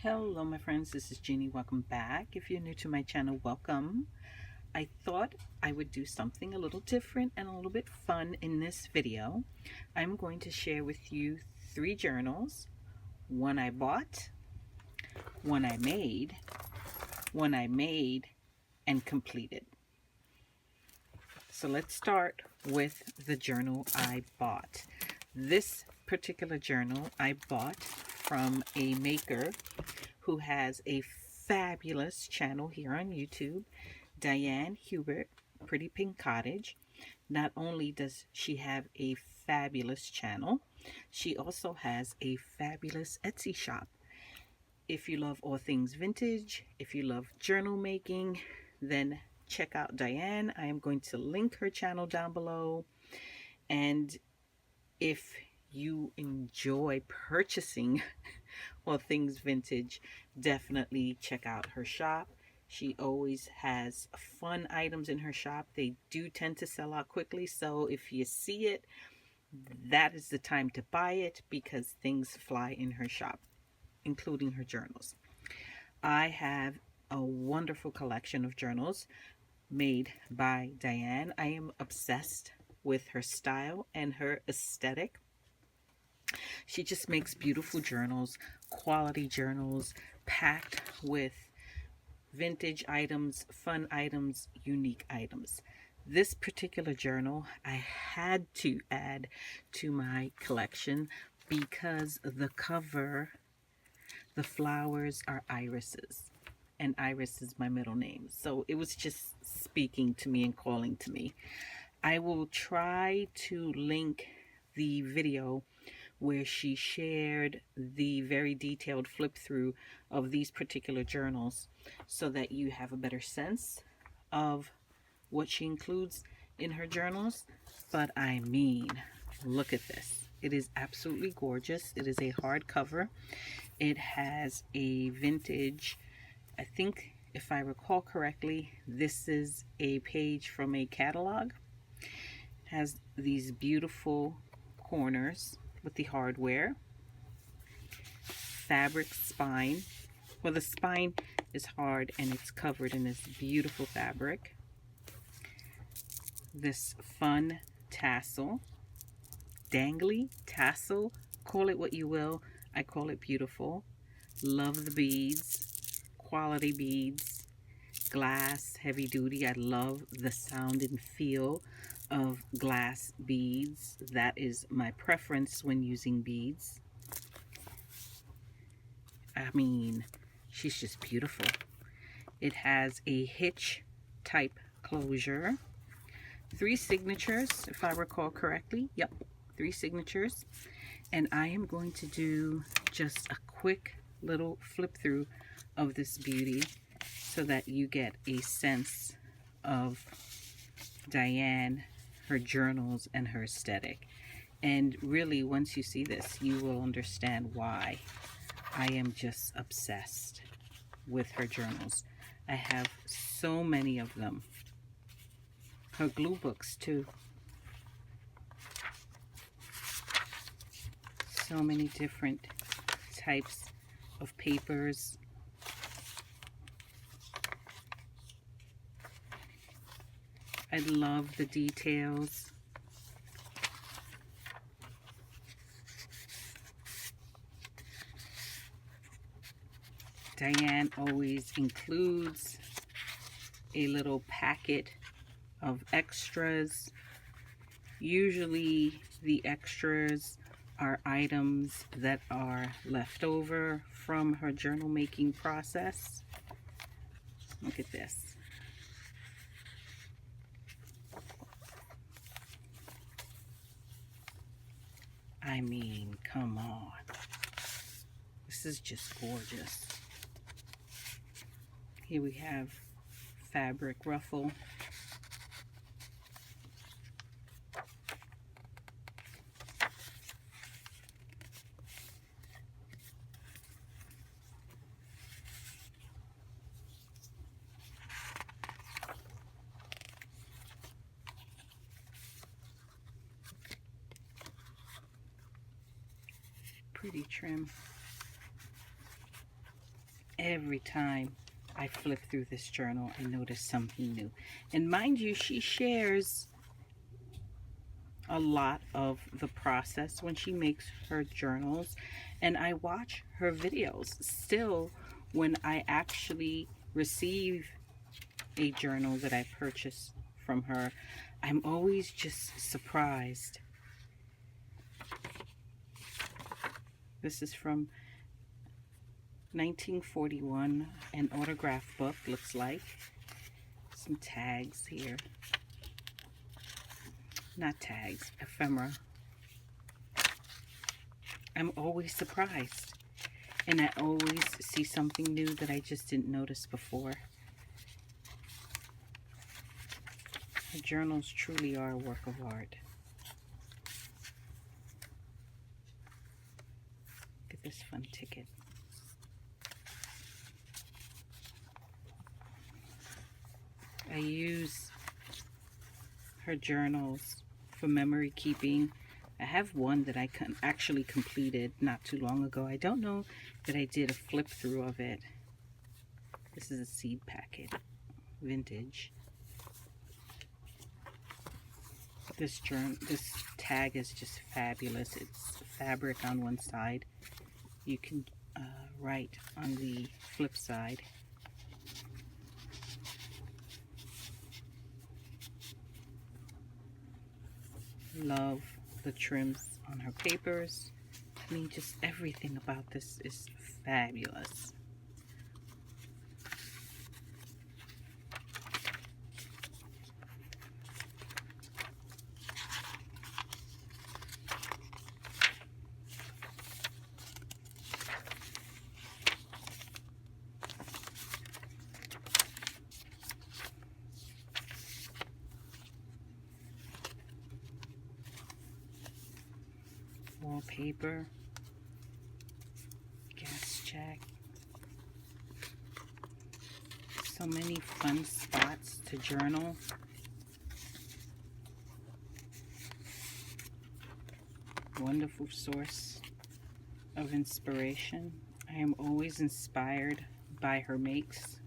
Hello my friends, this is Jeannie. Welcome back. If you're new to my channel, welcome. I thought I would do something a little different and a little bit fun in this video. I'm going to share with you 3 journals. One I bought, one I made and completed. So let's start with the journal I bought. This particular journal I bought from a maker who has a fabulous channel here on YouTube, Diane Hubert, Pretty Pink Cottage. Not only does she have a fabulous channel, she also has a fabulous Etsy shop. If you love all things vintage, if you love journal making, then check out Diane. I am going to link her channel down below. And if you enjoy purchasing all things vintage, definitely check out her shop. She always has fun items in her shop. They do tend to sell out quickly, so if you see it, that is the time to buy it because things fly in her shop, including her journals. I have a wonderful collection of journals made by Diane. I am obsessed with her style and her aesthetic. She just makes beautiful journals, quality journals, packed with vintage items, fun items, unique items. This particular journal I had to add to my collection because the cover, the flowers are irises, and Iris is my middle name. So it was just speaking to me and calling to me. I will try to link the video where she shared the very detailed flip through of these particular journals so that you have a better sense of what she includes in her journals. But I mean, look at this. It is absolutely gorgeous. It is a hardcover. It has a vintage, I think if I recall correctly, this is a page from a catalog. It has these beautiful corners with the hardware, fabric spine. Well, the spine is hard and it's covered in this beautiful fabric. This fun tassel, dangly tassel, call it what you will. I call it beautiful. Love the beads, quality beads, glass, heavy duty. I love the sound and feel of glass beads. That is my preference when using beads. I mean, she's just beautiful. It has a hitch type closure. 3 signatures, if I recall correctly. Yep, 3 signatures. And I am going to do just a quick little flip through of this beauty so that you get a sense of Diane, her journals, and her aesthetic. And really, once you see this, you will understand why I am just obsessed with her journals. I have so many of them. Her glue books too. So many different types of papers. I love the details. Diane always includes a little packet of extras. Usually the extras are items that are left over from her journal making process. Look at this. I mean, come on. This is just gorgeous. Here we have fabric ruffle. Pretty trim. every time I flip through this journal, I notice something new. And mind you, she shares a lot of the process when she makes her journals, and I watch her videos. Still, when I actually receive a journal that I purchased from her, I'm always just surprised. This is from 1941, an autograph book, looks like. Some tags here. Not tags, ephemera. I'm always surprised. And I always see something new that I just didn't notice before. Her journals truly are a work of art. Look at this fun ticket. I use her journals for memory keeping. I have one that I actually completed not too long ago. I don't know that I did a flip through of it. This is a seed packet, vintage. This tag is just fabulous. It's fabric on one side. You can write on the flip side. Love the trims on her papers. I mean, just everything about this is fabulous. Wallpaper, gas check. So many fun spots to journal. Wonderful source of inspiration. I am always inspired by her makes.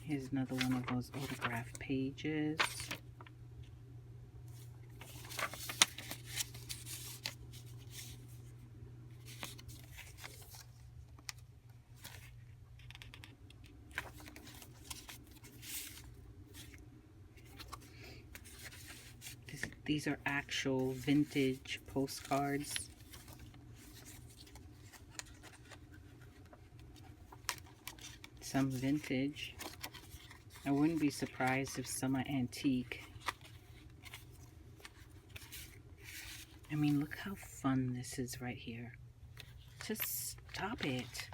Here's another one of those autograph pages. These are actual vintage postcards. Some vintage. I wouldn't be surprised if some are antique. I mean, look how fun this is right here. Just stop it.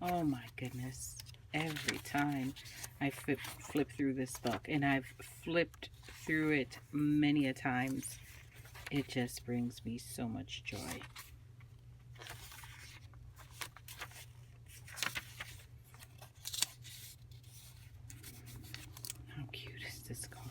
Oh my goodness. Every time I flip through this book, and I've flipped through it many a times, it just brings me so much joy. How cute is this card?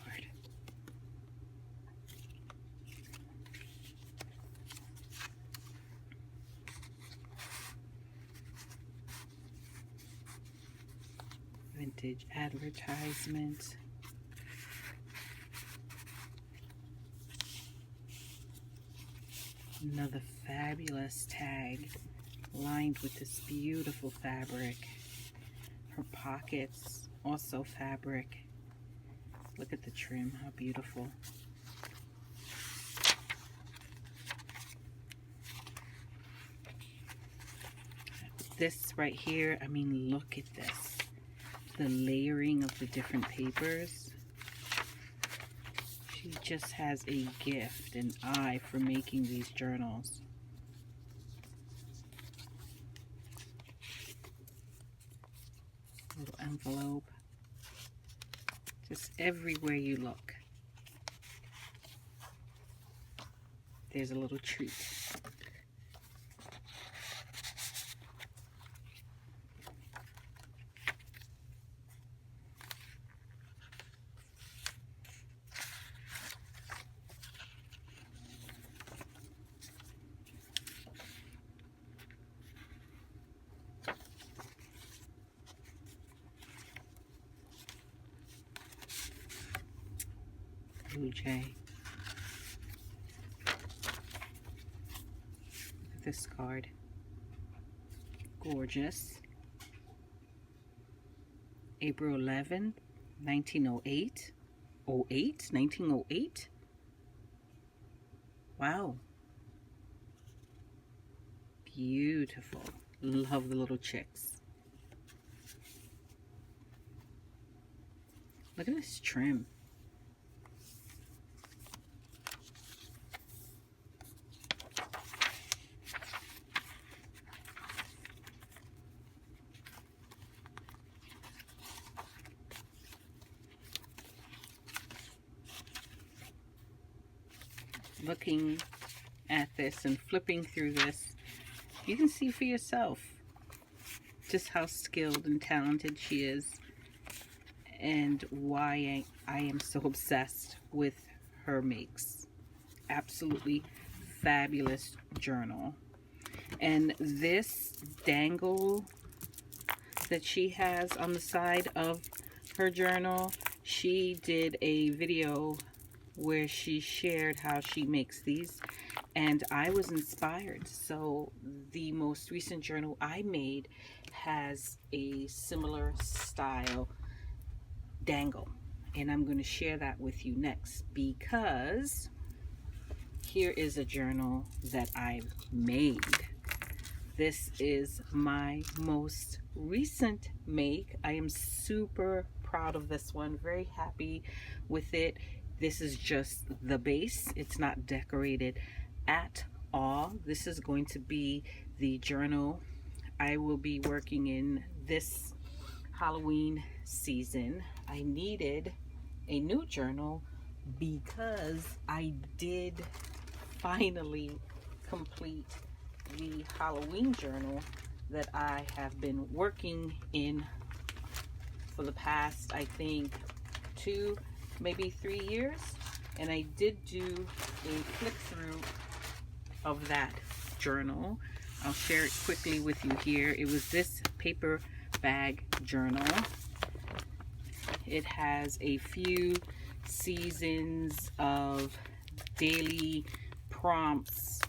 Vintage advertisement. Another fabulous tag lined with this beautiful fabric. Her pockets, also fabric. Look at the trim, how beautiful. This right here, I mean, look at this. The layering of the different papers. She just has a gift, an eye for making these journals. Little envelope. Just everywhere you look, there's a little treat. Blue Jay. Look at this card. Gorgeous. April 11th, 1908. 1908? Wow. Beautiful. Love the little chicks. Look at this trim. Looking at this and flipping through this, you can see for yourself just how skilled and talented she is and why I am so obsessed with her makes. Absolutely fabulous journal. And this dangle that she has on the side of her journal, she did a video where she shared how she makes these, and I was inspired. So the most recent journal I made has a similar style dangle, and I'm going to share that with you next, because here is a journal that I've made. This is my most recent make. I am super proud of this one, very happy with it. This is just the base. It's not decorated at all. This is going to be the journal I will be working in this Halloween season. I needed a new journal because I did finally complete the Halloween journal that I have been working in for the past, I think, 2, maybe 3 years, and I did do a flip through of that journal. I'll share it quickly with you here. It was this paper bag journal. It has a few seasons of daily prompts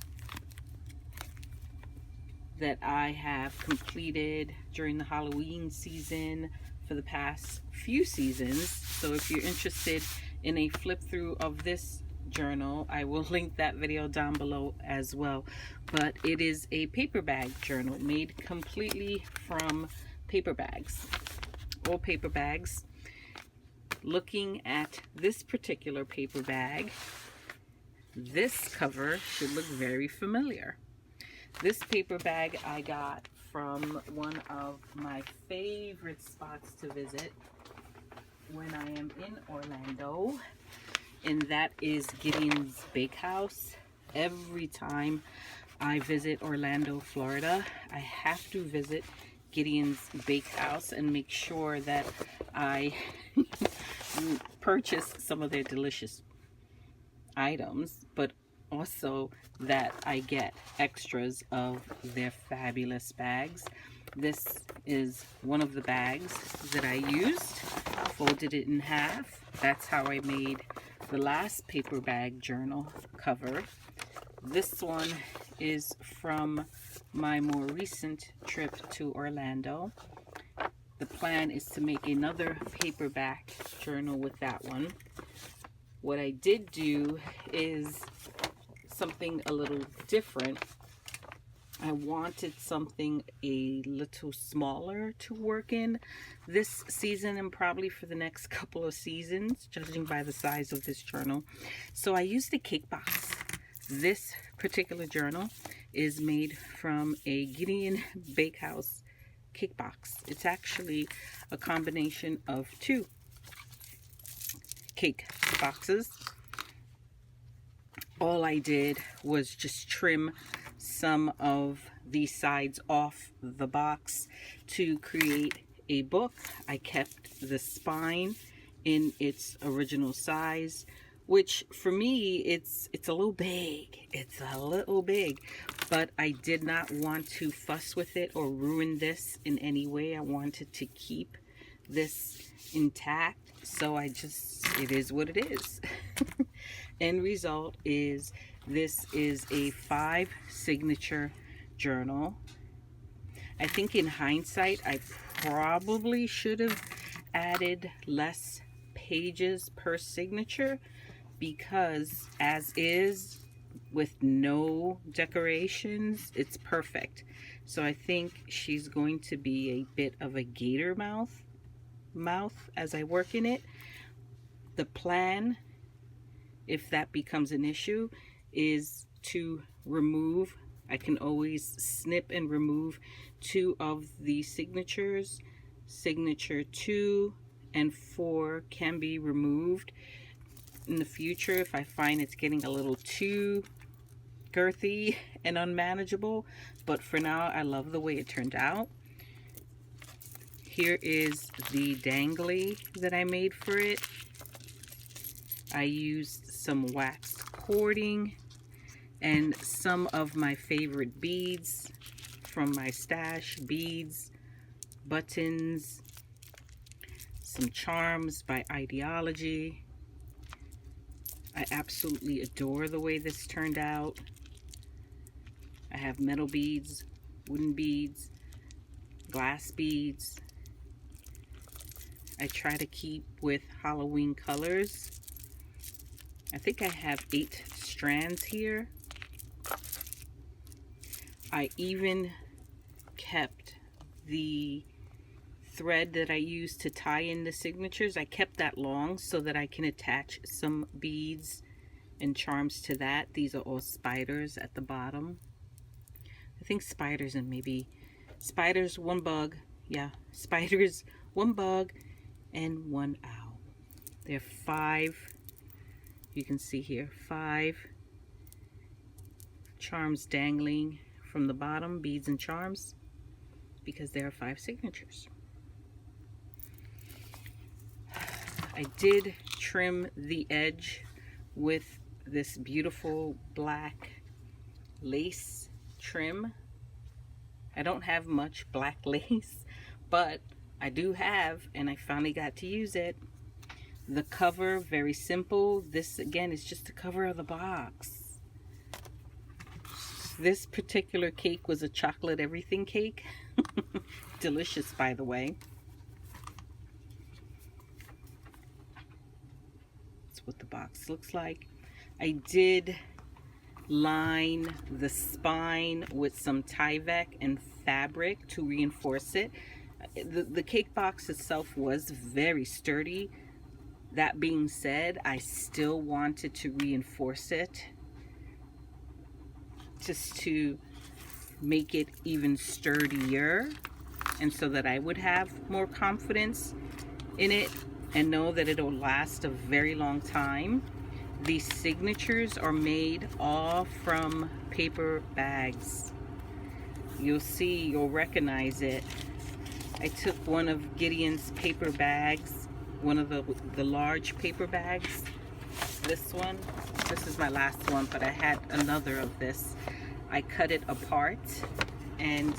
that I have completed during the Halloween season for the past few seasons. So if you're interested in a flip through of this journal, I will link that video down below as well. But it is a paper bag journal made completely from paper bags, all paper bags. Looking at this particular paper bag, this cover should look very familiar. This paper bag I got from one of my favorite spots to visit when I am in Orlando, and that is Gideon's Bakehouse. Every time I visit Orlando, Florida, I have to visit Gideon's Bakehouse and make sure that I purchase some of their delicious items, but also that I get extras of their fabulous bags. This is one of the bags that I used, folded it in half. That's how I made the last paper bag journal cover. This one is from my more recent trip to Orlando. The plan is to make another paperback journal with that one. What I did do is something a little different. I wanted something a little smaller to work in this season and probably for the next couple of seasons, judging by the size of this journal. So I used a cake box. This particular journal is made from a Gideon Bakehouse cake box. It's actually a combination of 2 cake boxes. All I did was just trim some of these sides off the box to create a book. I kept the spine in its original size, which for me it's a little big. It's a little big, but I did not want to fuss with it or ruin this in any way. I wanted to keep this intact, so it is what it is. End result is, this is a 5 signature journal. I think in hindsight, I probably should have added less pages per signature, because as is, with no decorations, it's perfect. So I think she's going to be a bit of a gator mouth as I work in it. The plan, if that becomes an issue, is to remove, I can always snip and remove 2 of the signatures. Signature 2 and 4 can be removed in the future if I find it's getting a little too girthy and unmanageable, but for now I love the way it turned out. Here is the dangly that I made for it. I used some waxed cording and some of my favorite beads from my stash, beads, buttons, some charms by Ideology. I absolutely adore the way this turned out. I have metal beads, wooden beads, glass beads. I try to keep with Halloween colors. I think I have 8 strands here. I even kept the thread that I used to tie in the signatures. I kept that long so that I can attach some beads and charms to that. These are all spiders at the bottom. I think spiders and maybe spiders, 1 bug. Yeah, spiders, 1 bug, and 1 owl. There are 5, you can see here, 5 charms dangling from the bottom, beads and charms, because there are 5 signatures. I did trim the edge with this beautiful black lace trim. I don't have much black lace, but I do have, and I finally got to use it. The cover, very simple. This again is just the cover of the box. This particular cake was a chocolate everything cake. Delicious, by the way. That's what the box looks like. I did line the spine with some Tyvek and fabric to reinforce it. The cake box itself was very sturdy. That being said, I still wanted to reinforce it just to make it even sturdier, and so that I would have more confidence in it and know that it'll last a very long time. These signatures are made all from paper bags. You'll see, you'll recognize it. I took one of Gideon's paper bags, one of the large paper bags. This one, this is my last one, but I had another of this. I cut it apart, and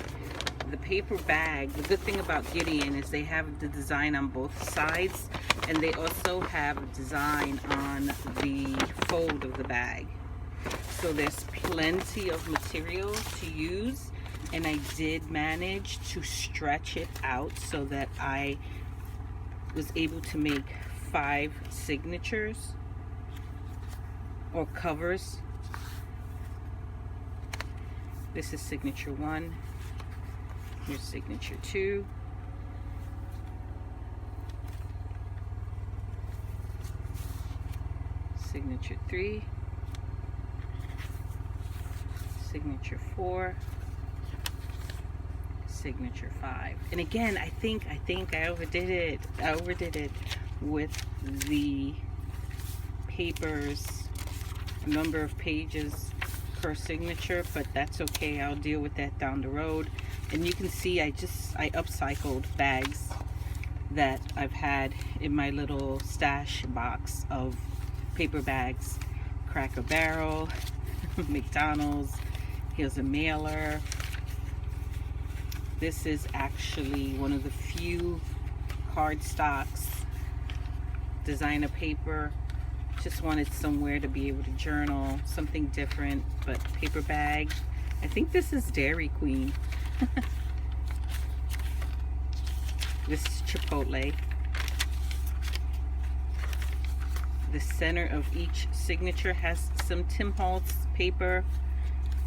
the paper bag, the good thing about Gideon is they have the design on both sides, and they also have a design on the fold of the bag. So there's plenty of material to use, and I did manage to stretch it out so that I was able to make 5 signatures or covers. This is signature 1. Here's signature 2. Signature 3. Signature 4. Signature 5. And again, I think I overdid it. I overdid it with the papers, number of pages per signature, but that's okay. I'll deal with that down the road. And you can see I upcycled bags that I've had in my little stash box of paper bags. Cracker Barrel, McDonald's, here's a mailer. This is actually one of the few cardstocks, designer paper. Just wanted somewhere to be able to journal, something different, but paper bag. I think this is Dairy Queen. This is Chipotle. The center of each signature has some Tim Holtz paper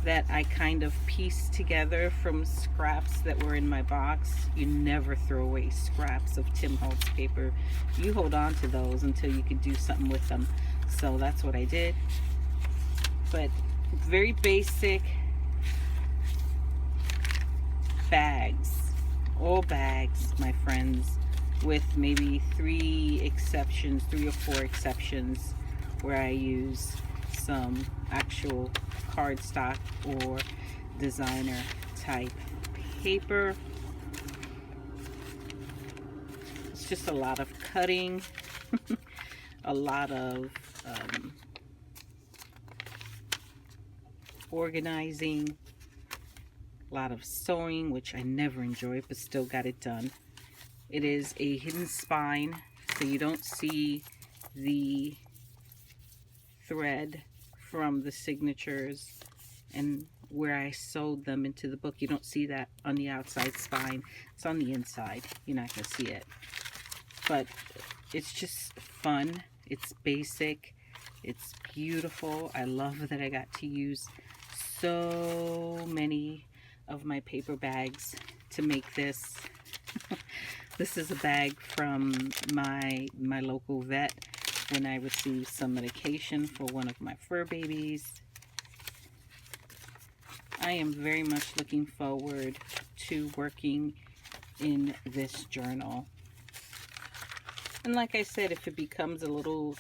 that I kind of pieced together from scraps that were in my box. You never throw away scraps of Tim Holtz paper. You hold on to those until you can do something with them. So that's what I did. But very basic bags. All bags, my friends, with maybe 3 or 4 exceptions where I use some actual cardstock or designer type paper. It's just a lot of cutting, a lot of organizing, a lot of sewing, which I never enjoy, but still got it done. It is a hidden spine, so you don't see the thread from the signatures and where I sewed them into the book. You don't see that on the outside spine. It's on the inside. You're not going to see it. But it's just fun. It's basic. It's beautiful. I love that I got to use so many of my paper bags to make this. This is a bag from my local vet when I received some medication for one of my fur babies. I am very much looking forward to working in this journal. And like I said, if it becomes a little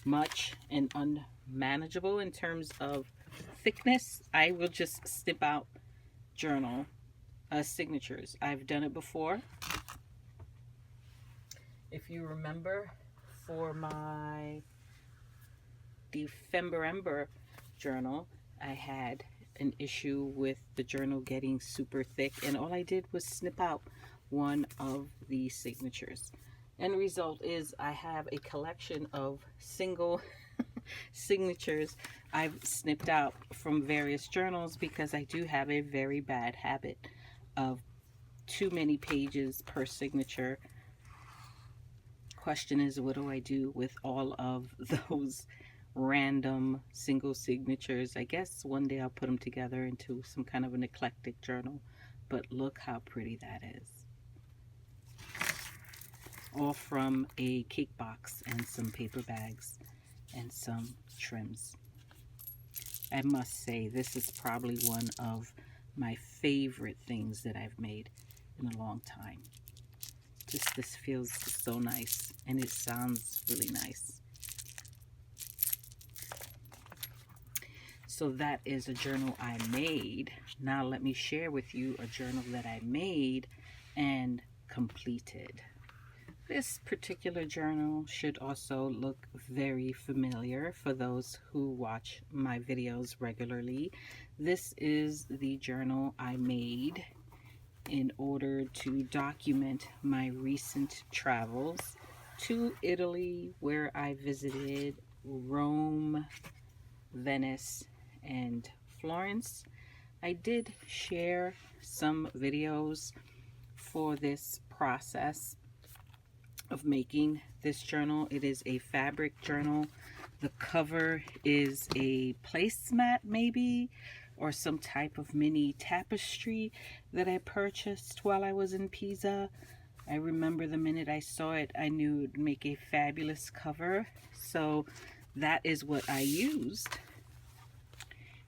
much and unmanageable in terms of thickness, I will just snip out journal signatures. I've done it before. If you remember, for my December journal, I had an issue with the journal getting super thick, and all I did was snip out one of the signatures. End result is I have a collection of single signatures I've snipped out from various journals because I do have a very bad habit of too many pages per signature. Question is, what do I do with all of those random single signatures? I guess one day I'll put them together into some kind of an eclectic journal, but look how pretty that is. All from a cake box and some paper bags and some trims. I must say, this is probably one of my favorite things that I've made in a long time. Just this feels so nice, and it sounds really nice. So that is a journal I made. Now let me share with you a journal that I made and completed. This particular journal should also look very familiar for those who watch my videos regularly. This is the journal I made in order to document my recent travels to Italy, where I visited Rome, Venice, and Florence. I did share some videos for this process of making this journal. It is a fabric journal. The cover is a placemat maybe, or some type of mini tapestry that I purchased while I was in Pisa. I remember the minute I saw it, I knew it would make a fabulous cover. So that is what I used.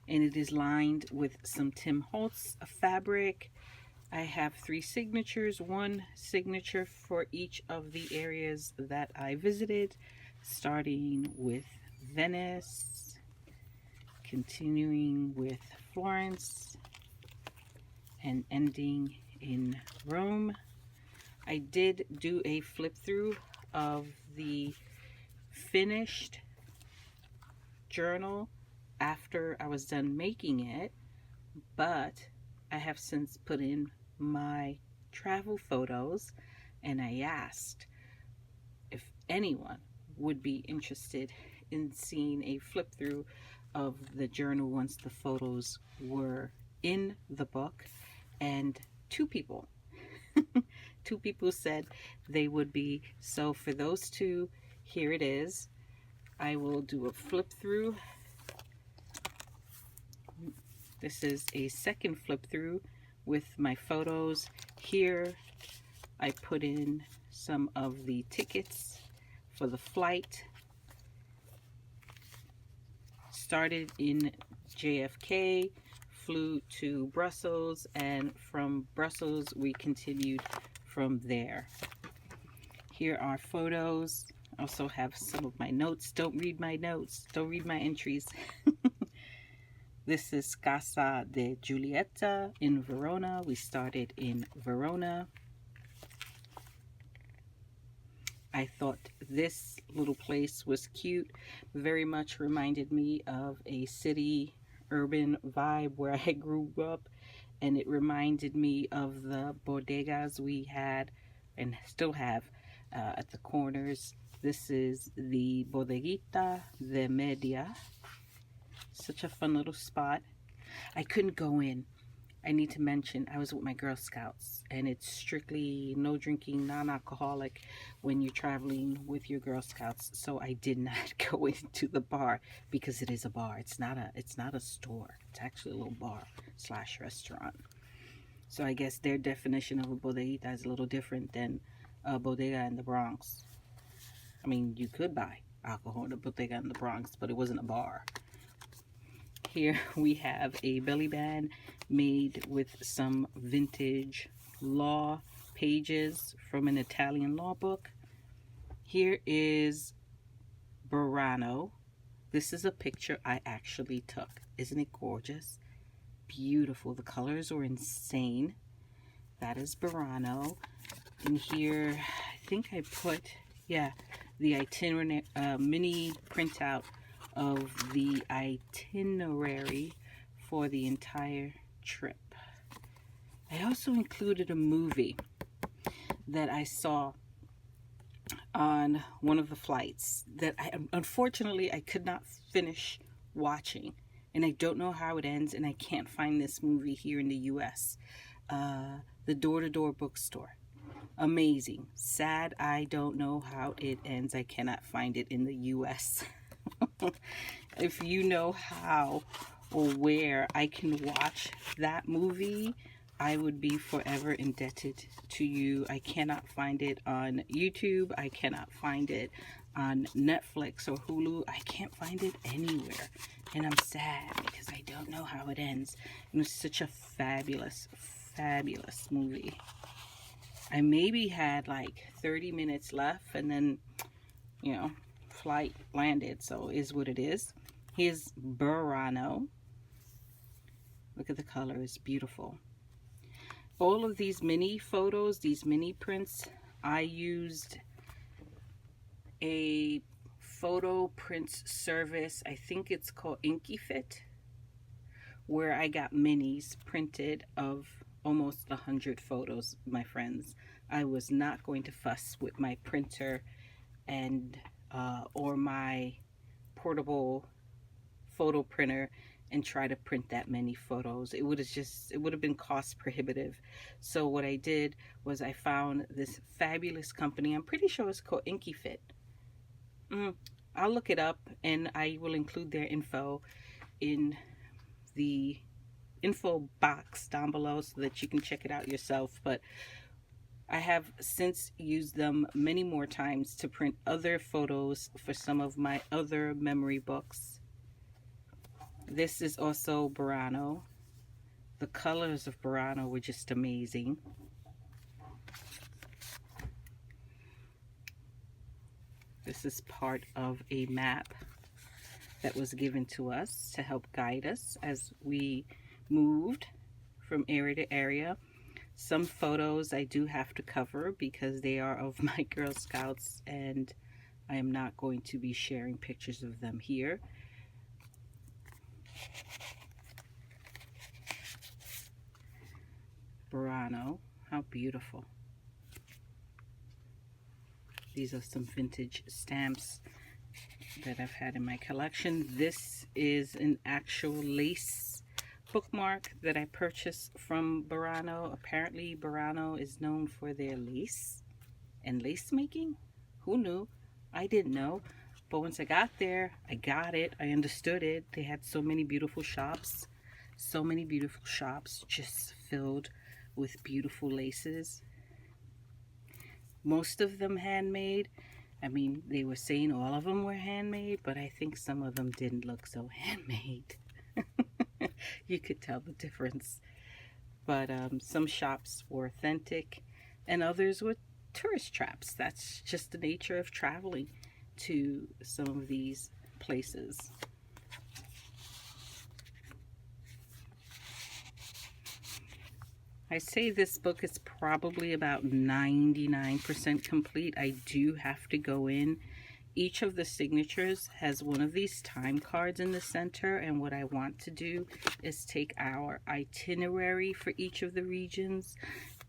And it is lined with some Tim Holtz fabric. I have 3 signatures, 1 signature for each of the areas that I visited, starting with Venice, continuing with Florence, and ending in Rome. I did do a flip through of the finished journal after I was done making it, but I have since put in my travel photos. and I asked if anyone would be interested in seeing a flip through of the journal once the photos were in the book, and two people two people said they would be. So for those two, here it is. I will do a flip through. This is a second flip through with my photos. Here I put in some of the tickets for the flight. Started in JFK, flew to Brussels, and from Brussels we continued from there. Here are photos. I also have some of my notes. Don't read my notes. Don't read my entries. This is Casa de Giulietta in Verona. We started in Verona. I thought this little place was cute. Very much reminded me of a city urban vibe where I grew up, and it reminded me of the bodegas we had and still have at the corners. This is the Bodeguita de Media. Such a fun little spot. I couldn't go in. I need to mention I was with my Girl Scouts, and it's strictly no drinking, non-alcoholic when you're traveling with your Girl Scouts. So I did not go into the bar because it is a bar. It's not a store. It's actually a little bar / restaurant. So I guess their definition of a bodeguita is a little different than a bodega in the Bronx. I mean, you could buy alcohol in a bodega in the Bronx, but it wasn't a bar. Here we have a belly band made with some vintage law pages from an Italian law book. Here is Burano. This is a picture I actually took. Isn't it gorgeous? Beautiful. The colors are insane. That is Burano. In here, I think I put, the itinerary, mini printout of the itinerary for the entire trip. I also included a movie that I saw on one of the flights that unfortunately I could not finish watching, and I don't know how it ends, and I can't find this movie here in the US. The Door-to-Door Bookstore. Amazing. Sad I don't know how it ends. I cannot find it in the US. If you know how or where I can watch that movie, I would be forever indebted to you. I cannot find it on YouTube. I cannot find it on Netflix or Hulu. I can't find it anywhere. And I'm sad because I don't know how it ends. It was such a fabulous, fabulous movie. I maybe had like 30 minutes left, and then, flight landed, so is what it is. Here's Burano. Look at the color, it's beautiful. All of these mini photos, these mini prints, I used a photo prints service. I think it's called InkyFit, where I got minis printed of almost 100 photos, my friends. I was not going to fuss with my printer and or my portable photo printer and try to print that many photos. It would have been cost prohibitive. So what I did was I found this fabulous company. I'm pretty sure it's called InkyFit. I'll look it up, and I will include their info in the info box down below so that you can check it out yourself. But I have since used them many more times to print other photos for some of my other memory books. This is also Burano. The colors of Burano were just amazing. This is part of a map that was given to us to help guide us as we moved from area to area. Some photos I do have to cover because they are of my Girl Scouts, and I am not going to be sharing pictures of them here. Burano, how beautiful. These are some vintage stamps that I've had in my collection. This is an actual lace bookmark that I purchased from Burano. Apparently Burano is known for their lace and lace making. Who knew? I didn't know. But once I got there, I got it. I understood it. They had so many beautiful shops. So many beautiful shops just filled with beautiful laces. Most of them handmade. I mean, they were saying all of them were handmade, but I think some of them didn't look so handmade. You could tell the difference. But some shops were authentic and others were tourist traps. That's just the nature of traveling to some of these places. I say this book is probably about 99% complete. I do have to go in. Each of the signatures has one of these time cards in the center, and what I want to do is take our itinerary for each of the regions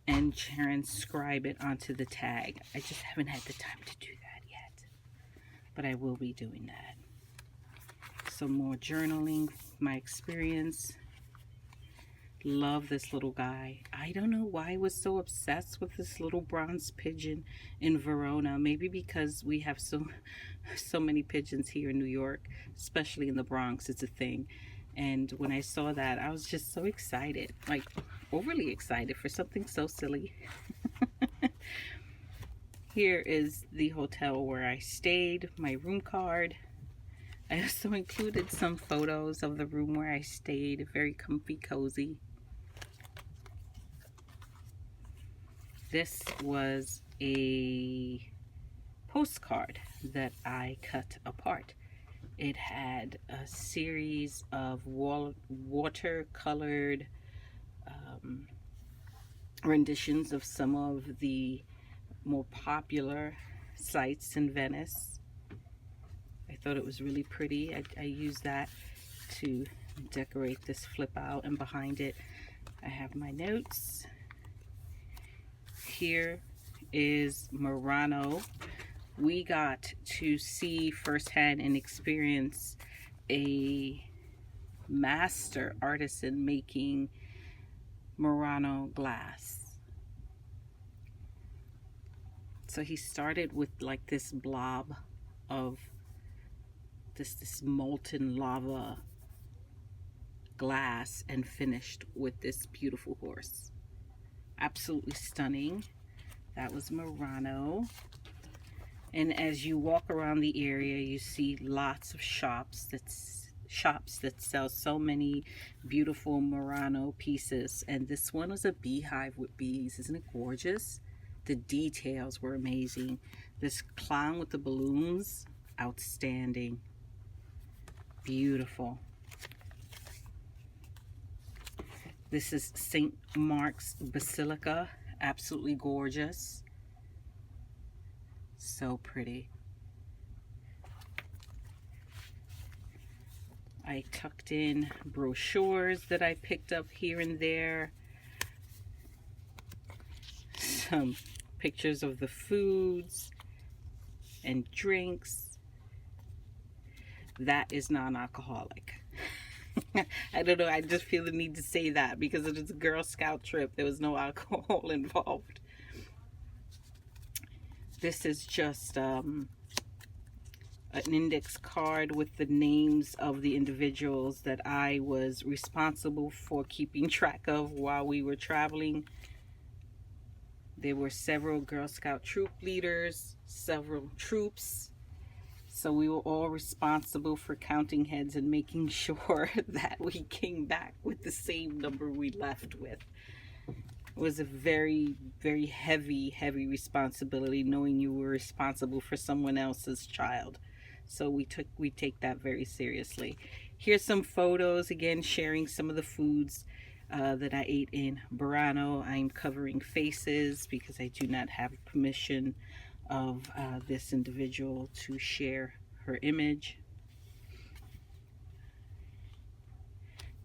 and transcribe it onto the tag. I just haven't had the time to do that yet, but I will be doing that. Some more journaling, my experience. Love this little guy. I don't know why I was so obsessed with this little bronze pigeon in Verona. Maybe because we have so many pigeons here in New York, especially in the Bronx. It's a thing. And when I saw that, I was just so excited, like overly excited for something so silly. Here is the hotel where I stayed, my room card. I also included some photos of the room where I stayed, very comfy, cozy. This was a postcard that I cut apart. It had a series of watercolored renditions of some of the more popular sites in Venice. I thought it was really pretty. I used that to decorate this flip out, and behind it I have my notes. Here is Murano. We got to see firsthand and experience a master artisan making Murano glass. So he started with like this blob of this molten lava glass and finished with this beautiful horse. Absolutely stunning. That was Murano. And as you walk around the area, you see lots of shops that sell so many beautiful Murano pieces. And this one was a beehive with bees. Isn't it gorgeous? The details were amazing. This clown with the balloons, outstanding. Beautiful. This is St. Mark's Basilica. Absolutely gorgeous. So pretty. I tucked in brochures that I picked up here and there. Some pictures of the foods and drinks. That is non-alcoholic. I don't know, I just feel the need to say that because it is a Girl Scout trip. There was no alcohol involved. This is just an index card with the names of the individuals that I was responsible for keeping track of while we were traveling. There were several Girl Scout troop leaders, several troops. So we were all responsible for counting heads and making sure that we came back with the same number we left with. It was a very, very heavy responsibility, knowing you were responsible for someone else's child. So we take that very seriously. Here's some photos, again, sharing some of the foods that I ate in Burano. I'm covering faces because I do not have permission of this individual to share her image.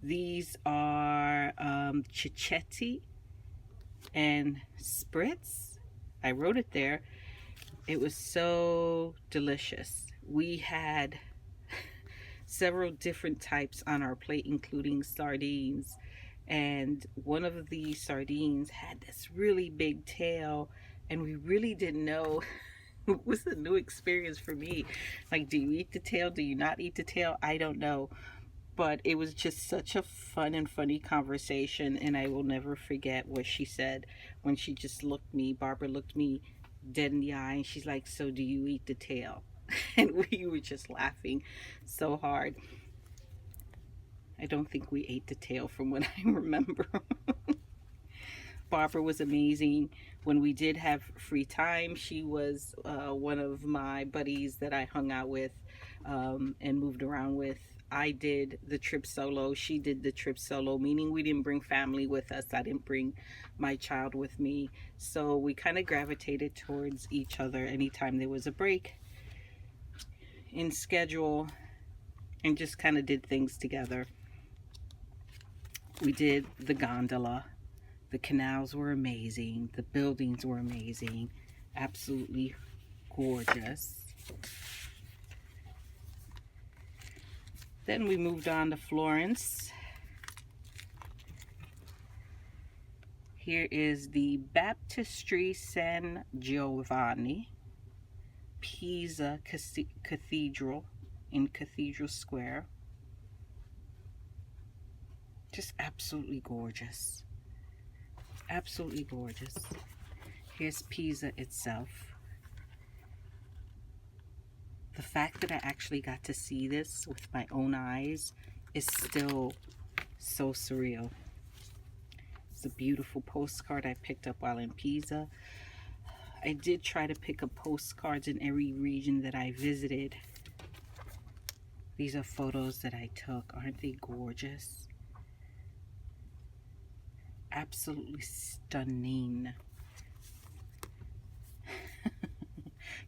These are Cicchetti and Spritz. I wrote it there. It was so delicious. We had several different types on our plate, including sardines. And one of the sardines had this really big tail, and we really didn't know. It was a new experience for me. Like, do you eat the tail? Do you not eat the tail? I don't know. But it was just such a fun and funny conversation, and I will never forget what she said when she just looked me, Barbara looked me dead in the eye, and she's like, so do you eat the tail? And we were just laughing so hard. I don't think we ate the tail from what I remember. Barbara was amazing. When we did have free time, she was one of my buddies that I hung out with and moved around with. I did the trip solo. She did the trip solo, meaning we didn't bring family with us. I didn't bring my child with me. So we kind of gravitated towards each other anytime there was a break in schedule, and just kind of did things together. We did the gondola. The canals were amazing. The buildings were amazing. Absolutely gorgeous. Then we moved on to Florence. Here is the Baptistery San Giovanni, Pisa Cathedral in Cathedral Square. Just absolutely gorgeous. Absolutely gorgeous. Here's Pisa itself. The fact that I actually got to see this with my own eyes is still so surreal. It's a beautiful postcard I picked up while in Pisa. I did try to pick up postcards in every region that I visited. These are photos that I took. Aren't they gorgeous? Absolutely stunning.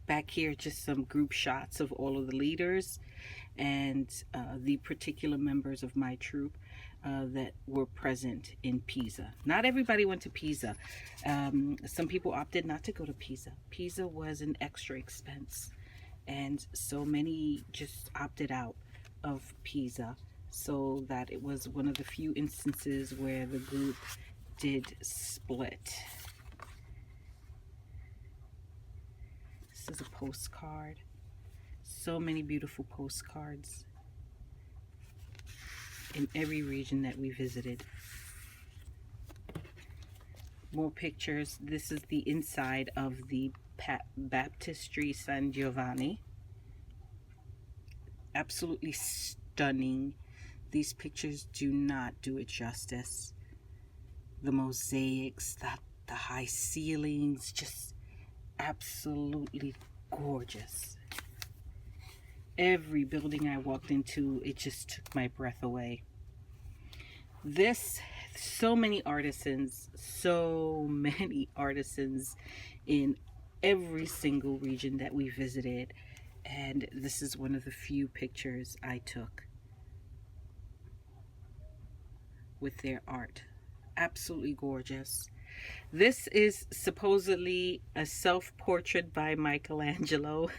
Back here, just some group shots of all of the leaders and the particular members of my troupe that were present in Pisa. Not everybody went to Pisa. Some people opted not to go to Pisa. Pisa was an extra expense, and so many just opted out of Pisa, so that it was one of the few instances where the group did split. This is a postcard. So many beautiful postcards in every region that we visited. More pictures. This is the inside of the Baptistery San Giovanni. Absolutely stunning. These pictures do not do it justice. The mosaics, the high ceilings, just absolutely gorgeous. Every building I walked into, it just took my breath away. So many artisans in every single region that we visited, and this is one of the few pictures I took with their art. Absolutely gorgeous. This is supposedly a self-portrait by Michelangelo.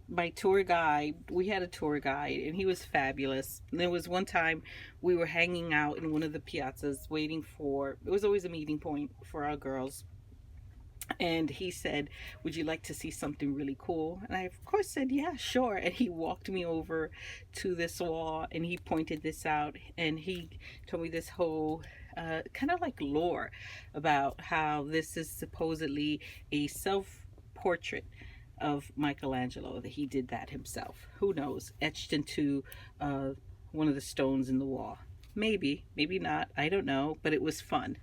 My tour guide, we had a tour guide, and he was fabulous. And there was one time we were hanging out in one of the piazzas waiting for, it was always a meeting point for our girls. And he said, would you like to see something really cool? And I, of course, said, yeah, sure. And he walked me over to this wall, and he pointed this out, and he told me this whole kind of like lore about how this is supposedly a self-portrait of Michelangelo, that he did that himself. Who knows? Etched into one of the stones in the wall. Maybe, maybe not. I don't know, but it was fun.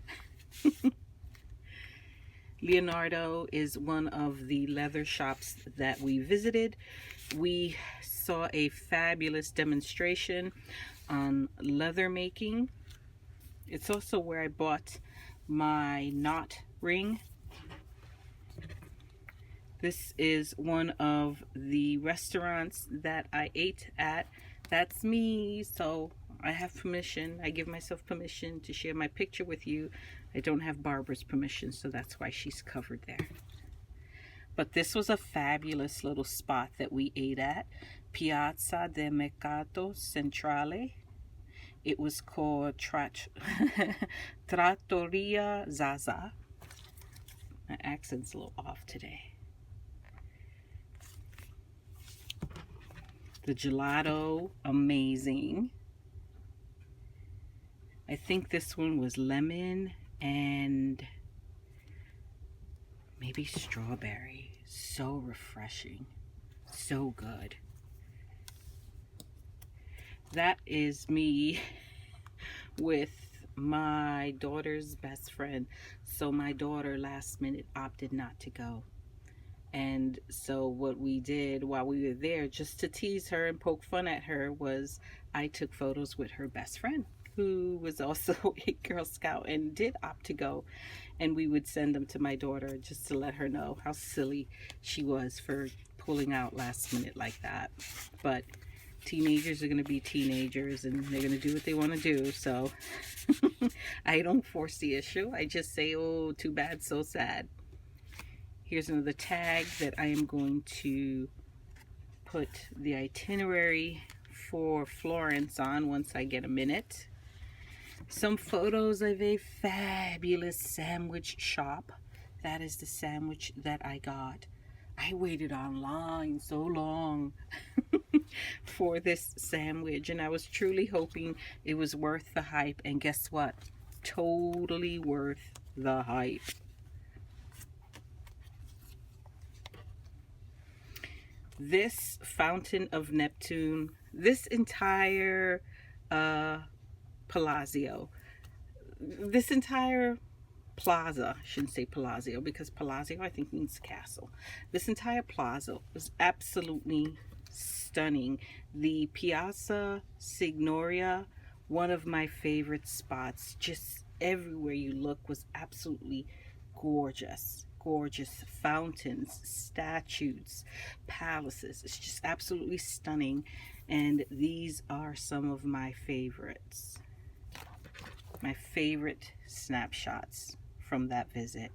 Leonardo is one of the leather shops that we visited. We saw a fabulous demonstration on leather making. It's also where I bought my knot ring. This is one of the restaurants that I ate at. That's me. So I have permission. I give myself permission to share my picture with you. I don't have Barbara's permission, so that's why she's covered there. But this was a fabulous little spot that we ate at, Piazza del Mercato Centrale. It was called Trattoria Zaza. My accent's a little off today. The gelato, amazing. I think this one was lemon and maybe strawberry. So refreshing. So good. That is me with my daughter's best friend. So my daughter last minute opted not to go. And so what we did while we were there, just to tease her and poke fun at her, was I took photos with her best friend, who was also a Girl Scout and did opt to go. And we would send them to my daughter just to let her know how silly she was for pulling out last minute like that. But teenagers are going to be teenagers and they're going to do what they want to do. So I don't force the issue. I just say, oh, too bad, so sad. Here's another tag that I am going to put the itinerary for Florence on once I get a minute. Some photos of a fabulous sandwich shop. That is the sandwich that I got. I waited online so long for this sandwich, and I was truly hoping it was worth the hype. And guess what? Totally worth the hype. This Fountain of Neptune, this entire Palazzo, this entire plaza, I shouldn't say Palazzo because Palazzo I think means castle. This entire plaza was absolutely stunning. The Piazza Signoria, one of my favorite spots, just everywhere you look was absolutely gorgeous. Gorgeous fountains, statues, palaces. It's just absolutely stunning, and these are some of my favorites. My favorite snapshots from that visit.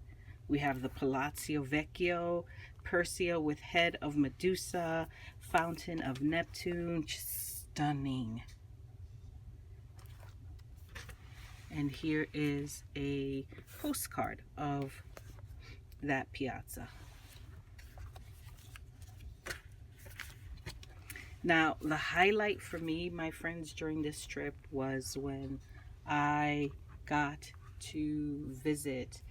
We have the Palazzo Vecchio, Persia with head of Medusa, Fountain of Neptune, just stunning. And here is a postcard of that piazza. Now, the highlight for me, my friends, during this trip was when I got to visit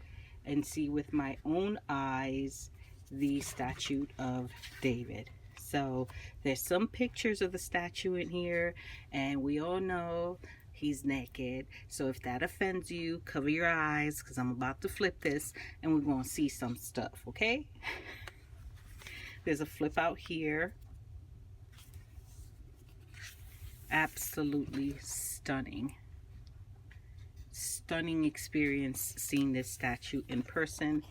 and see with my own eyes the statue of David. So there's some pictures of the statue in here, and we all know he's naked. So if that offends you, cover your eyes, because I'm about to flip this and we're going to see some stuff, okay? There's a flip out here. Absolutely stunning. Stunning experience seeing this statue in person.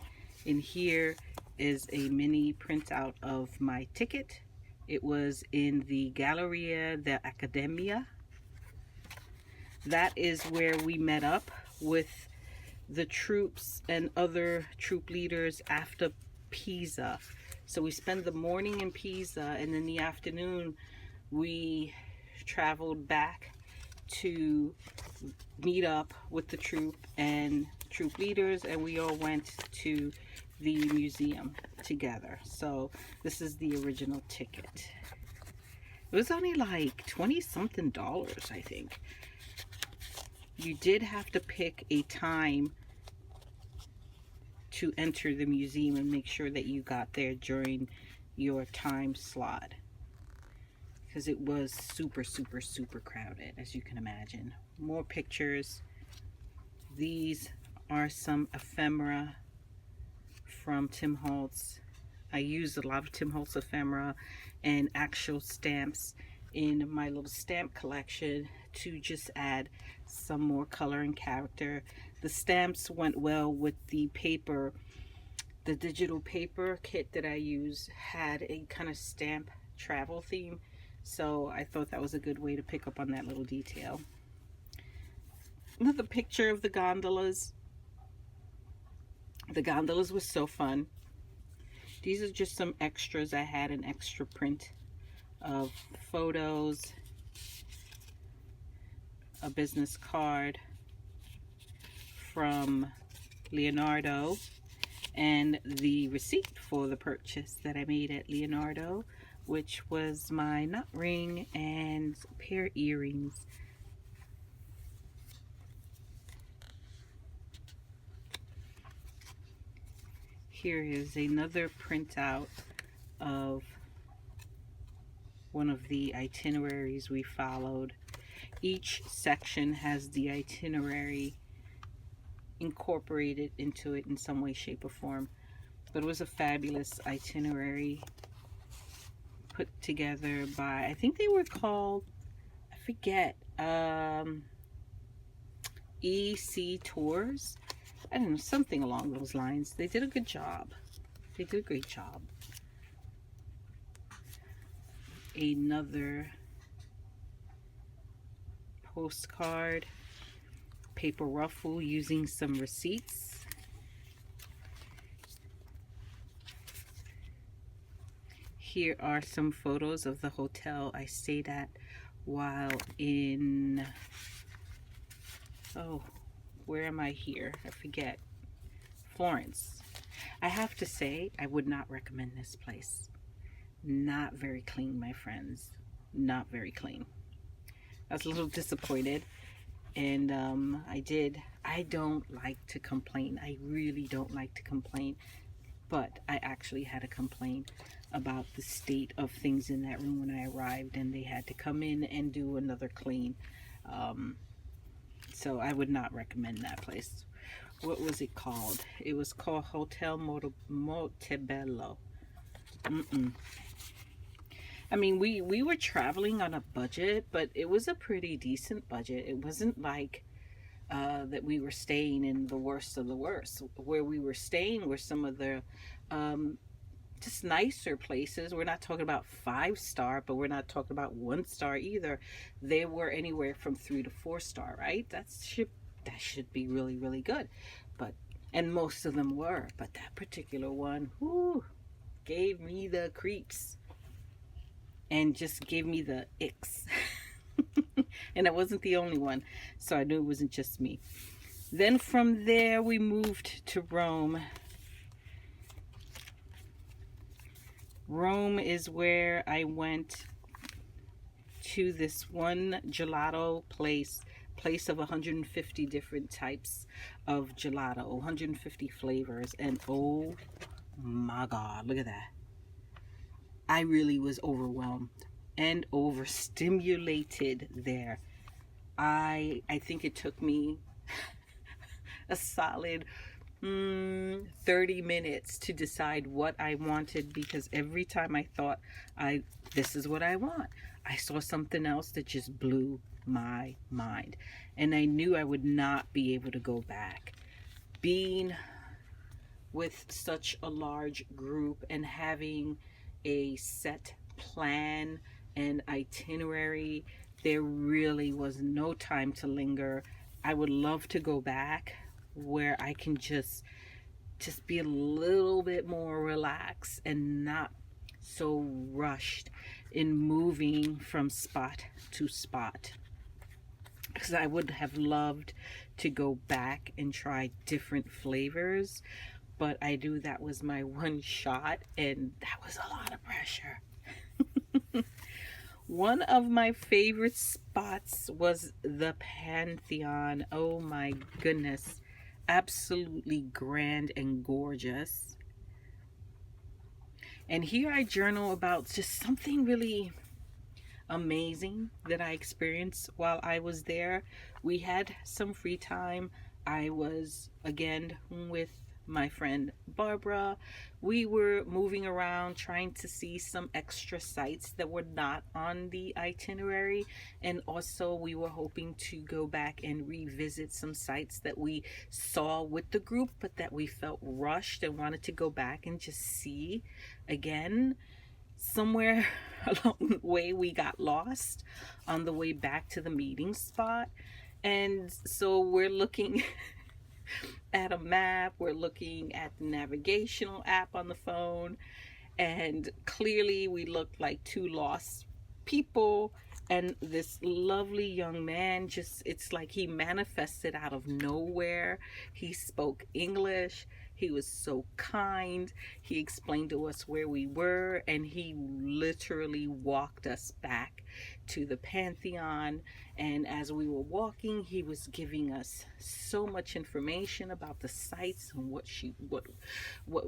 In here is a mini printout of my ticket. It was in the Galleria dell'Accademia. That is where we met up with the troops and other troop leaders after Pisa. So we spent the morning in Pisa, and in the afternoon we traveled back to meet up with the troop and troop leaders, and we all went to the museum together. So this is the original ticket. It was only like $20-something, I think. You did have to pick a time to enter the museum and make sure that you got there during your time slot, because it was super crowded, as you can imagine. More pictures. These are some ephemera from Tim Holtz. I use a lot of Tim Holtz ephemera and actual stamps in my little stamp collection to just add some more color and character. The stamps went well with the paper. The digital paper kit that I use had a kind of stamp travel theme, so I thought that was a good way to pick up on that little detail. Another picture of the gondolas. The gondolas were so fun. These are just some extras. I had an extra print of photos, a business card from Leonardo, and the receipt for the purchase that I made at Leonardo, which was my nut ring and a pair of earrings. Here is another printout of one of the itineraries we followed. Each section has the itinerary incorporated into it in some way, shape, or form. But it was a fabulous itinerary put together by, I think they were called, I forget, EC Tours. I don't know, something along those lines. They did a good job. They did a great job. Another postcard, paper ruffle using some receipts. Here are some photos of the hotel I stayed at while in, oh, where am I here? I forget. Florence. I have to say, I would not recommend this place. Not very clean, my friends. Not very clean. I was a little disappointed, and I don't like to complain. I really don't like to complain, but I actually had a complaint about the state of things in that room when I arrived, and they had to come in and do another clean. So I would not recommend that place. What was it called? It was called Hotel Montebello. I mean, we were traveling on a budget, but it was a pretty decent budget. It wasn't like that we were staying in the worst of the worst. Where we were staying were some of the just nicer places. We're not talking about 5-star, but we're not talking about 1-star either. They were anywhere from 3 to 4-star, right? That should be really, really good. And most of them were, but that particular one, whoo, gave me the creeps and just gave me the icks. And I wasn't the only one, so I knew it wasn't just me. Then from there we moved to Rome. Rome is where I went to this one gelato place of 150 different types of gelato, 150 flavors, and oh my God, look at that. I really was overwhelmed and overstimulated there. I think it took me a solid 30 minutes to decide what I wanted, because every time I thought this is what I want, I saw something else that just blew my mind, and I knew I would not be able to go back. Being with such a large group and having a set plan and itinerary, there really was no time to linger. I would love to go back where I can just be a little bit more relaxed and not so rushed in moving from spot to spot, because I would have loved to go back and try different flavors, but I knew that was my one shot, and that was a lot of pressure. One of my favorite spots was the Pantheon. Oh my goodness. Absolutely grand and gorgeous. And here I journal about just something really amazing that I experienced while I was there. We had some free time. I was again with my friend Barbara. We were moving around trying to see some extra sites that were not on the itinerary, and also we were hoping to go back and revisit some sites that we saw with the group but that we felt rushed and wanted to go back and just see again. Somewhere along the way we got lost on the way back to the meeting spot, And so we're looking at a map, we're looking at the navigational app on the phone, and clearly we looked like two lost people. And this lovely young man, just, it's like he manifested out of nowhere. He spoke English. He was so kind. He explained to us where we were, and he literally walked us back to the Pantheon. And as we were walking, he was giving us so much information about the sites and what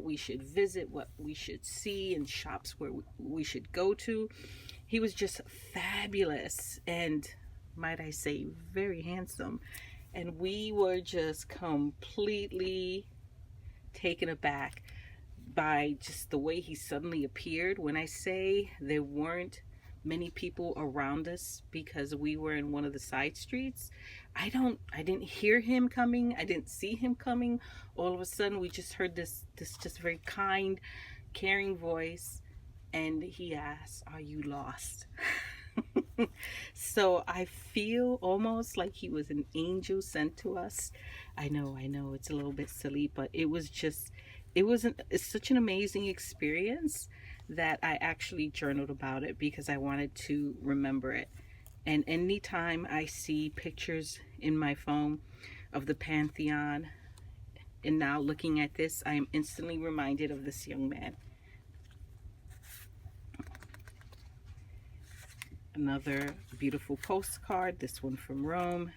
we should visit, what we should see, and shops where we should go to. He was just fabulous, and might I say, very handsome. And we were just completely taken aback by just the way he suddenly appeared. When I say there weren't many people around us because we were in one of the side streets, I didn't hear him coming. I didn't see him coming. All of a sudden we just heard this just very kind, caring voice, and he asked, "Are you lost?" So I feel almost like he was an angel sent to us. I know it's a little bit silly, but it's such an amazing experience that I actually journaled about it because I wanted to remember it. And anytime I see pictures in my phone of the Pantheon, and now looking at this, I am instantly reminded of this young man. Another beautiful postcard, this one from Rome.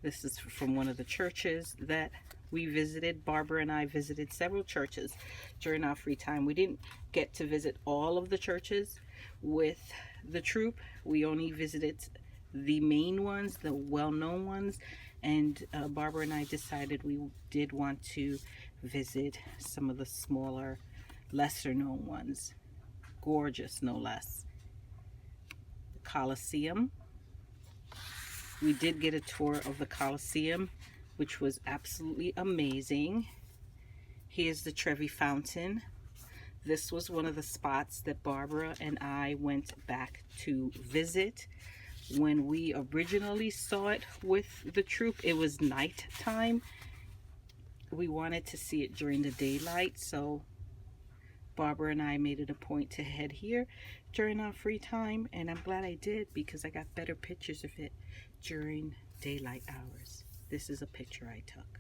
This is from one of the churches that we visited. Barbara and I visited several churches during our free time. We didn't get to visit all of the churches with the troop. We only visited the main ones, the well-known ones, and Barbara and I decided we did want to visit some of the smaller, lesser-known ones. Gorgeous, no less. Colosseum. We did get a tour of the Colosseum, which was absolutely amazing. Here's the Trevi Fountain. This was one of the spots that Barbara and I went back to visit. When we originally saw it with the troop, it was nighttime. We wanted to see it during the daylight, so Barbara and I made it a point to head here during our free time, and I'm glad I did because I got better pictures of it during daylight hours. This is a picture I took.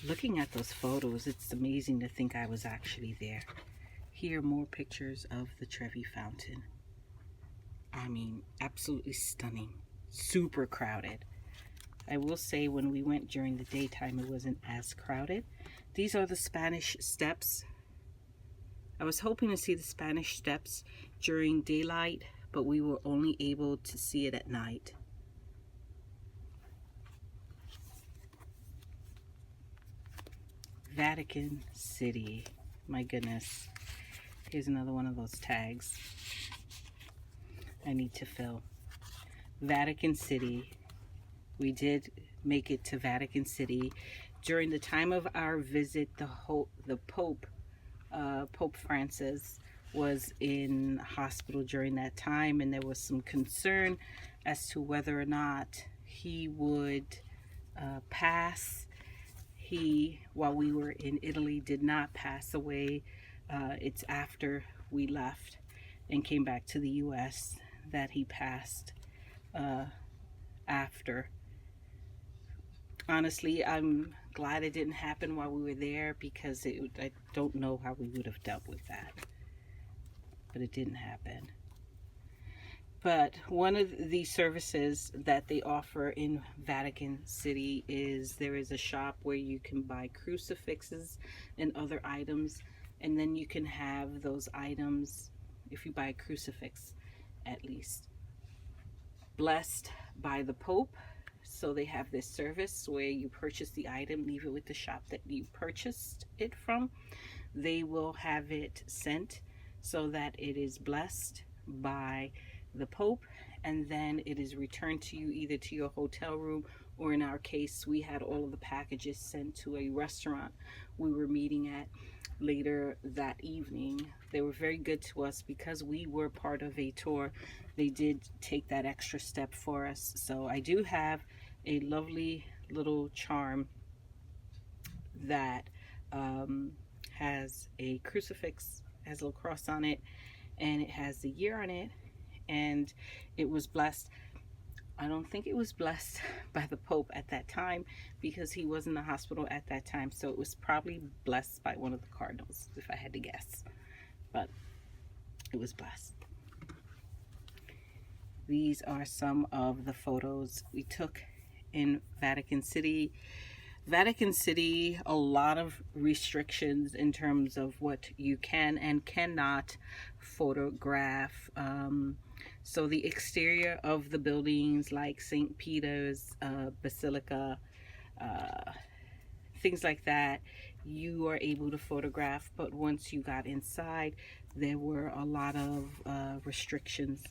Looking at those photos, it's amazing to think I was actually there. Here are more pictures of the Trevi Fountain. I mean, absolutely stunning. Super crowded. I will say when we went during the daytime, it wasn't as crowded. These are the Spanish Steps. I was hoping to see the Spanish Steps during daylight, but we were only able to see it at night. Vatican City. My goodness. Here's another one of those tags I need to fill. Vatican City. We did make it to Vatican City. During the time of our visit, the Pope Francis was in hospital during that time, and there was some concern as to whether or not he would pass. He, while we were in Italy, did not pass away. It's after we left and came back to the U.S. that he passed after. Honestly, I'm glad it didn't happen while we were there because I don't know how we would have dealt with that. But it didn't happen. But one of the services that they offer in Vatican City is there is a shop where you can buy crucifixes and other items, and then you can have those items, if you buy a crucifix at least, blessed by the Pope. So they have this service where you purchase the item, leave it with the shop that you purchased it from. They will have it sent so that it is blessed by the Pope, and then it is returned to you either to your hotel room, or in our case, we had all of the packages sent to a restaurant we were meeting at later that evening. They were very good to us because we were part of a tour. They did take that extra step for us. So I do have a lovely little charm that has a crucifix, has a little cross on it, and it has the year on it, and it was blessed. I don't think it was blessed by the Pope at that time because he was in the hospital at that time. So it was probably blessed by one of the cardinals, if I had to guess. But it was blessed. These are some of the photos we took in Vatican City. Vatican City, a lot of restrictions in terms of what you can and cannot photograph. So the exterior of the buildings like St. Peter's Basilica, things like that, you are able to photograph. But once you got inside, there were a lot of restrictions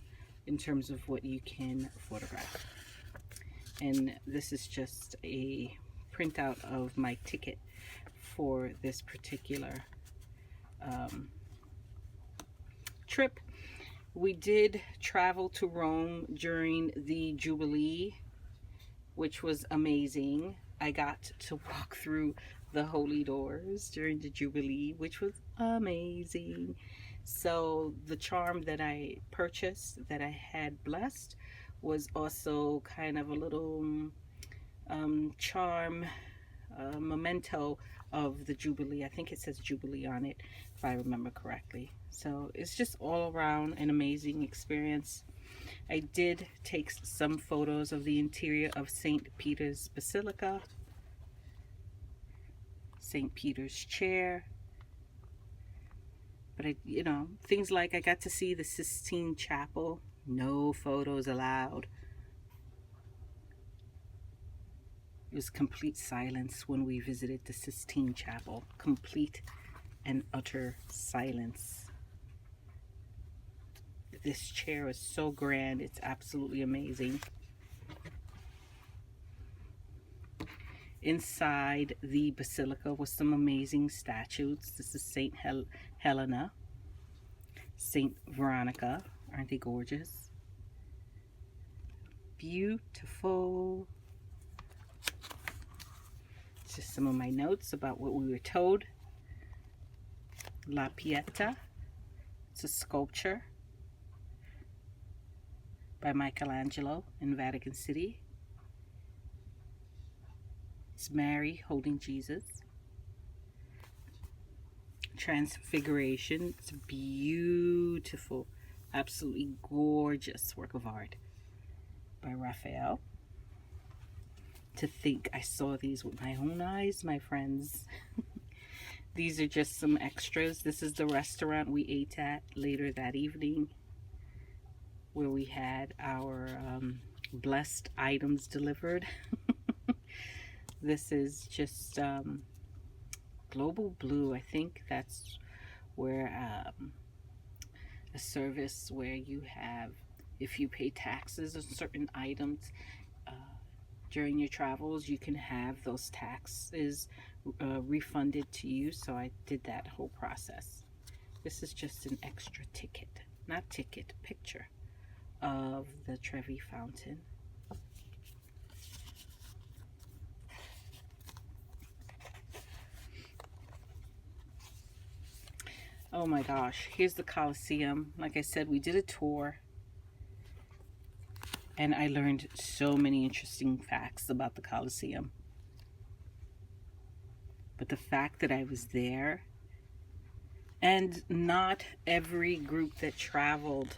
in terms of what you can photograph. And this is just a printout of my ticket for this particular trip. We did travel to Rome during the Jubilee, which was amazing. I got to walk through the holy doors during the Jubilee, which was amazing. So the charm that I purchased, that I had blessed, was also kind of a little charm memento of the Jubilee. I think it says Jubilee on it, if I remember correctly. So it's just all around an amazing experience. I did take some photos of the interior of St. Peter's Basilica, St. Peter's chair. But things like I got to see the Sistine Chapel. No photos allowed. It was complete silence when we visited the Sistine Chapel. Complete and utter silence. This chair is so grand. It's absolutely amazing. Inside the basilica was some amazing statues. This is St. Helena, St. Veronica. Aren't they gorgeous? Beautiful. Just some of my notes about what we were told. La Pieta. It's a sculpture by Michelangelo in Vatican City. It's Mary holding Jesus. Transfiguration. It's beautiful, absolutely gorgeous work of art by Raphael. To think I saw these with my own eyes, my friends. These are just some extras. This is the restaurant we ate at later that evening, where we had our blessed items delivered. This is just Global Blue. I think that's where a service where you have, if you pay taxes on certain items during your travels, you can have those taxes refunded to you. So I did that whole process. This is just an extra ticket, not ticket, picture of the Trevi Fountain. Oh my gosh, here's the Colosseum. Like I said, we did a tour and I learned so many interesting facts about the Colosseum. But the fact that I was there, and not every group that traveled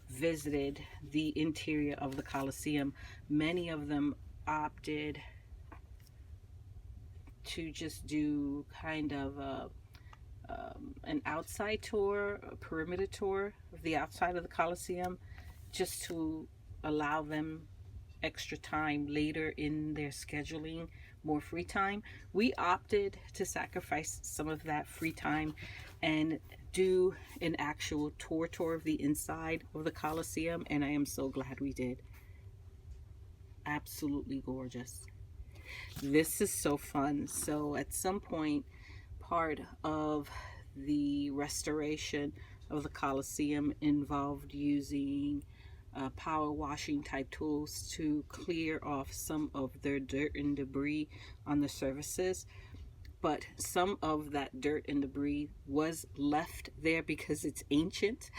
visited the interior of the Colosseum. Many of them opted to just do kind of an outside tour, a perimeter tour of the outside of the Colosseum, just to allow them extra time later in their scheduling, more free time. We opted to sacrifice some of that free time and do an actual tour of the inside of the Coliseum, and I am so glad we did. Absolutely gorgeous. This is so fun. So at some point, part of the restoration of the Coliseum involved using power washing type tools to clear off some of their dirt and debris on the surfaces. But some of that dirt and debris was left there because it's ancient.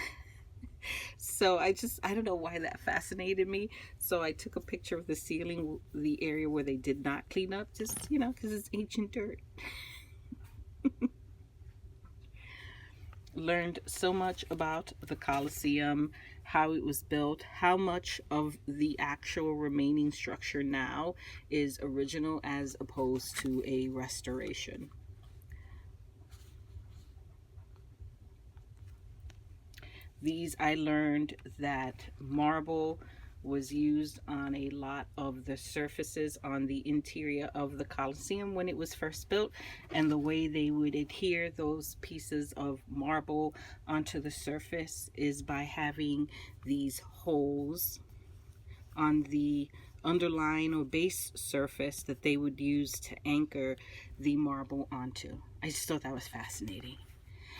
So I don't know why that fascinated me. So I took a picture of the ceiling, the area where they did not clean up, just, you know, because it's ancient dirt. Learned so much about the Colosseum, how it was built, how much of the actual remaining structure now is original as opposed to a restoration. These, I learned that marble was used on a lot of the surfaces on the interior of the Colosseum when it was first built, and the way they would adhere those pieces of marble onto the surface is by having these holes on the underlying or base surface that they would use to anchor the marble onto. I just thought that was fascinating.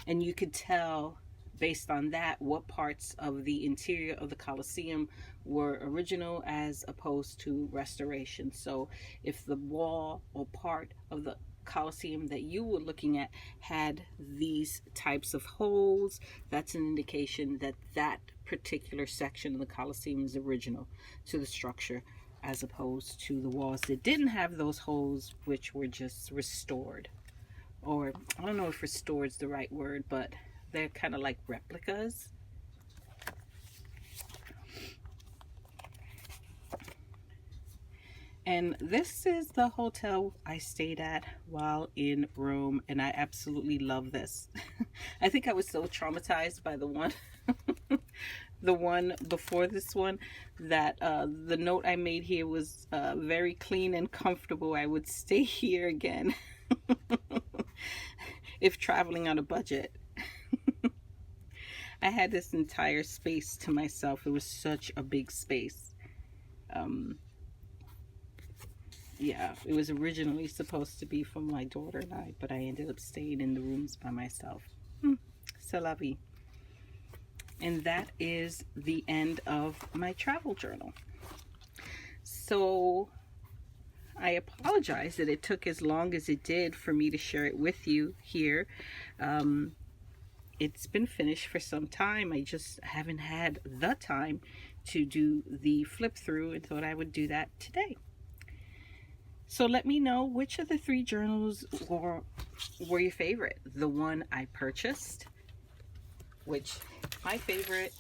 And you could tell based on that what parts of the interior of the Colosseum were original as opposed to restoration. So if the wall or part of the Colosseum that you were looking at had these types of holes, that's an indication that that particular section of the Colosseum is original to the structure, as opposed to the walls that didn't have those holes, which were just restored. Or I don't know if restored is the right word, but they're kind of like replicas. And this is the hotel I stayed at while in Rome, and I absolutely love this. I think I was so traumatized by the one the one before this one that the note I made here was very clean and comfortable. I would stay here again if traveling on a budget. I had this entire space to myself. It was such a big space. Yeah, it was originally supposed to be for my daughter and I, but I ended up staying in the rooms by myself. C'est la vie. And that is the end of my travel journal. So I apologize that it took as long as it did for me to share it with you here. It's been finished for some time. I just haven't had the time to do the flip through and thought I would do that today. So let me know which of the 3 journals were your favorite. The one I purchased, which my favorite.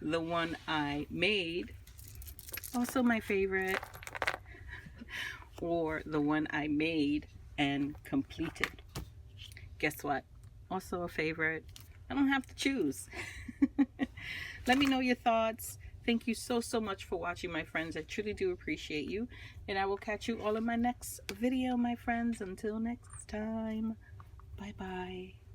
The one I made, also my favorite. Or the one I made and completed. Guess what? Also a favorite. I don't have to choose. Let me know your thoughts. Thank you so much for watching, my friends. I truly do appreciate you. And I will catch you all in my next video, my friends. Until next time. Bye-bye.